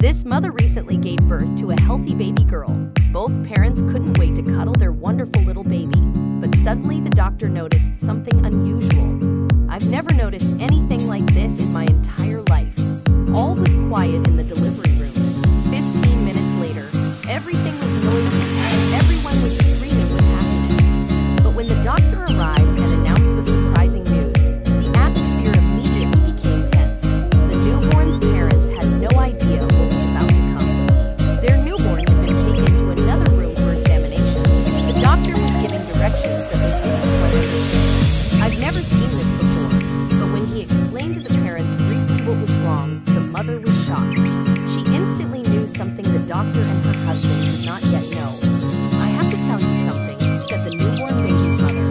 This mother recently gave birth to a healthy baby girl. Both parents couldn't wait to cuddle their wonderful little baby. But suddenly the doctor noticed something unusual. I've never noticed anything like this in my entire life. All was quiet in the delivery room. 15 minutes later, everything was noisy and everyone was screaming with happiness. But when the doctor arrived and announced the surprising news, the atmosphere immediately became tense. The newborn's parents had no idea what was about to come. Their newborn had been taken to another room for examination. The doctor was giving directions that they didn't quite understand. I've never seen this before, but when he explained to the parents briefly what was wrong, the mother was shocked. She instantly knew something the doctor and her husband did not yet know. "I have to tell you something," said the newborn baby's mother.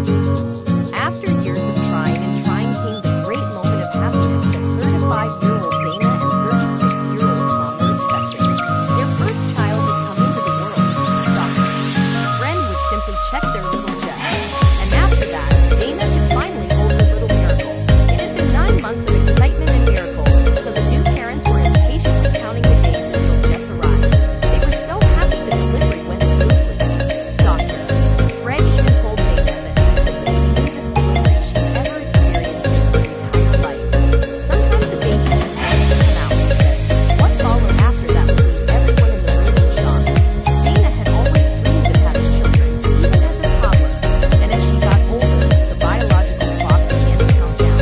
After years of trying came the great moment of happiness that 35-year-old Dana and 36-year-old Tom were expecting. Their first child had come into the world. Doctor Friend would simply check their little Jess. And after that, Dana could finally hold her little miracle. It had been 9 months of excitement and miracle, so the new parents were impatiently counting the days until Jess arrived. They were so happy the delivery went smoothly. Doctor Fred even told Dana that it was the smoothest delivery she'd ever experienced in her entire life. Sometimes a baby just has to come out, he said. What followed after that would leave everyone in the room in shock. Dana had always dreamed of having children, even as a toddler, and as she got older, the biological clock began to count down.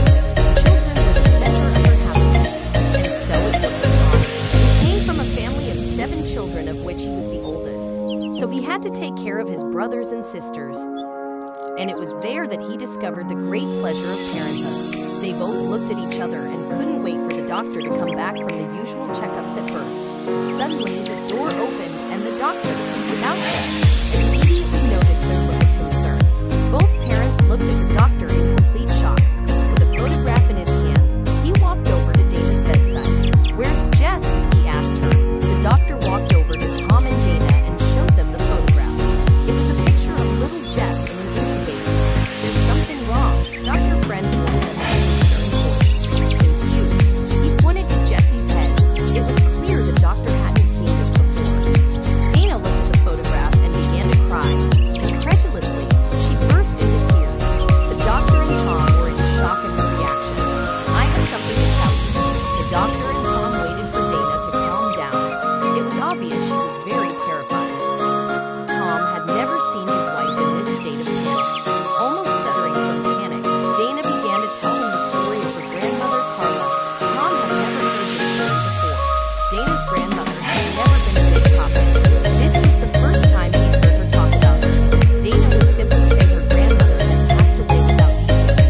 Children were the center of her happiness, and so it was with Tom. He came from a family of 7 children, of which he was the oldest, so he had to take care of his brothers and sisters. And it was there that he discovered the great pleasure of parenthood. They both looked at each other and couldn't wait for the doctor to come back from the usual checkups at birth. Suddenly, the door opened and the doctor, without Jess, immediately noticed their look of concern. Both parents looked at the doctor in complete shock. With a photograph in his hand, he walked over to Dana's bedside. "Where's Jess?" he asked her. The doctor walked over to Tom and Dana and showed them the photograph. It was a picture of little Jess in an incubator. "There's something wrong," Dr. Friend told them in a concerned voice. Confused, he pointed to Jessie's head. It was clear the doctor hadn't seen this before. Dana looked at the photograph and began to cry. Incredulously, she burst into tears. The doctor and Tom were in shock at her reaction. "I have something to tell you." The doctor and Tom waited for Dana to calm down. It was obvious she was very terrified. Tom had never seen his wife in this state of panic. Almost stuttering from panic, Dana began to tell him the story of her grandmother, Carla. Tom had never heard this story before. Dana's grandmother had never been a big topic. This was the first time he'd heard her talk about her. Dana would simply say her grandmother had passed away without details.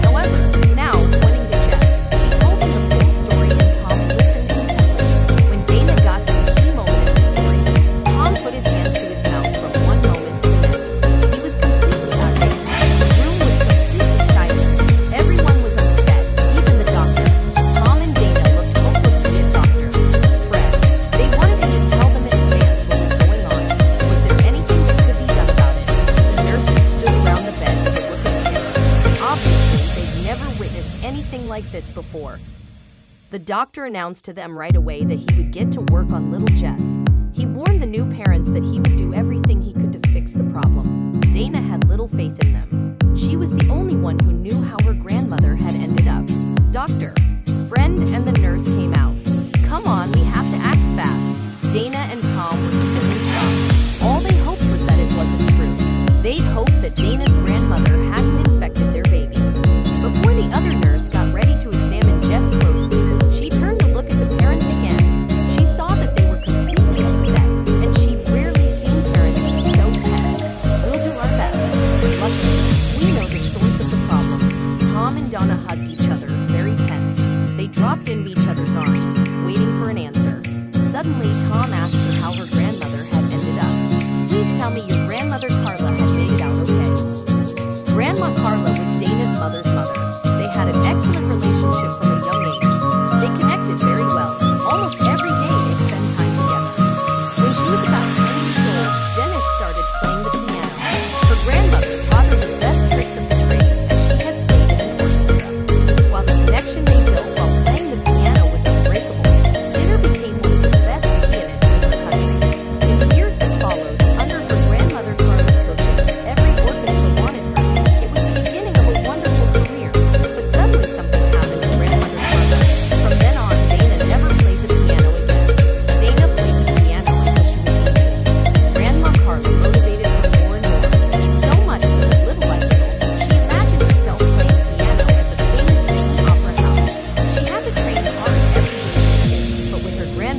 However, now, pointing to Jess, she told him the full story and Tom listened intently. When Dana got to the key moment in the story, Tom put his hands to his mouth from one moment to the next. He was completely irate. The room was completely silent. Everyone was upset, even the doctor. Tom and Dana looked hopelessly at Dr. Fred. They wanted him to tell them in advance what was going on. Was there anything that could be done about it? The nurses stood around the bed with a look of terror. Obviously, they'd never witnessed anything like this before. The doctor announced to them right away that he would get to work on little Jess. He warned the new parents that he would do everything he could to fix the problem. Dana had little faith in them. She was the only one who knew how her grandmother had ended up. Dr. Friend and the nurse came out. "Come on, we have to act fast." Dana and Tom were still in shock. All they hoped was that it wasn't true. They'd hoped that Dana's grandmother hadn't infected their baby. Before the other nurse got ready to examine Jess closely, she turned to look at the parents again. She saw that they were completely upset, and she'd rarely seen parents so tense. "We'll do our best. Luckily, we know the source of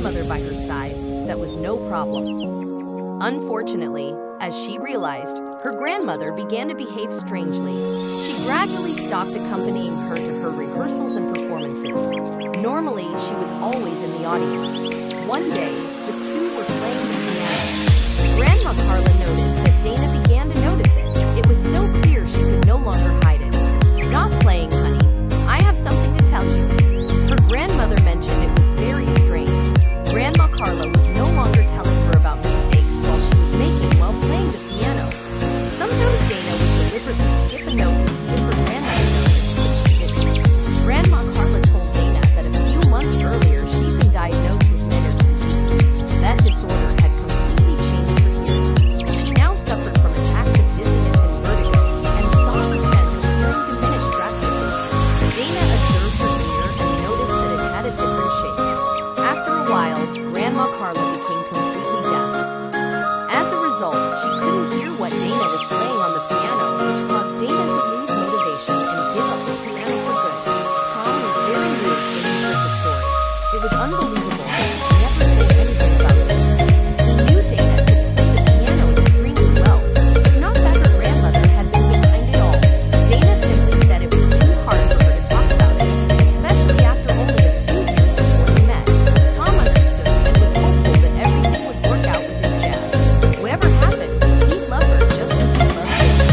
grandmother by her side, that was no problem. Unfortunately, as she realized, her grandmother began to behave strangely. She gradually stopped accompanying her to her rehearsals and performances. Normally, she was always in the audience. One day, the two were playing the piano. Grandma Carla noticed that Dana began to notice it. It was so clear she could no longer hide it. "Stop playing, honey. I have something to tell you." Her grandmother mentioned it was very strange. Grandma Carla was no longer telling her about mistakes while she was making while playing the piano. Sometimes Dana would deliberately skip a note to see if her grandmother noticed, but she didn't. Grandma Carla told Dana that a few months earlier she'd been diagnosed with Meniere's disease. That disorder had completely changed her hearing. She now suffered from attacks of dizziness and vertigo, and saw her sense of hearing diminish drastically. Dana observed her ear and noticed that it had a different shape. After a while, Grandma Carla became completely deaf. As a result, she couldn't hear what Dana was playing on the piano, which caused Dana to lose motivation and give up the piano for good. Tom was very moved when he heard the story. It was unbelievable that he never said anything about this. He knew Dana could play the piano extremely well, but not that her grandmother had been behind it all. Dana simply said it was too hard for her to talk about it, especially after only a few years before they met. Tom understood and was hopeful that everything would work out with his Jazz. Whatever happened, he'd love her just as he loved Dana.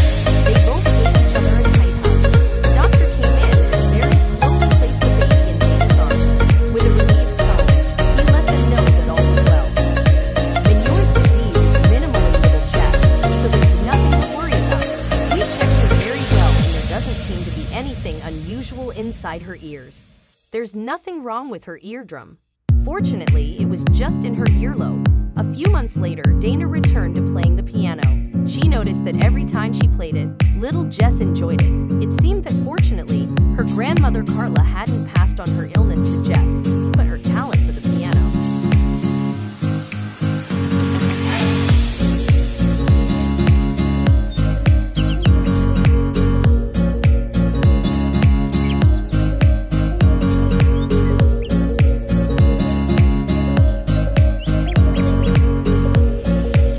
They both gave each other a tight hug. The doctor came in and very slowly placed the baby in Dana's arms. With a relieved tone, he let them know that all was well. Meniere's disease is minimally little Jess, so there's nothing to worry about. We checked her very well and there doesn't seem to be anything unusual inside her ears. There's nothing wrong with her eardrum. Fortunately, it was just in her earlobe. A few months later, Dana returned to playing the piano. She noticed that every time she played it, little Jess enjoyed it. It seemed that fortunately, her grandmother Carla hadn't passed on her illness to Jess.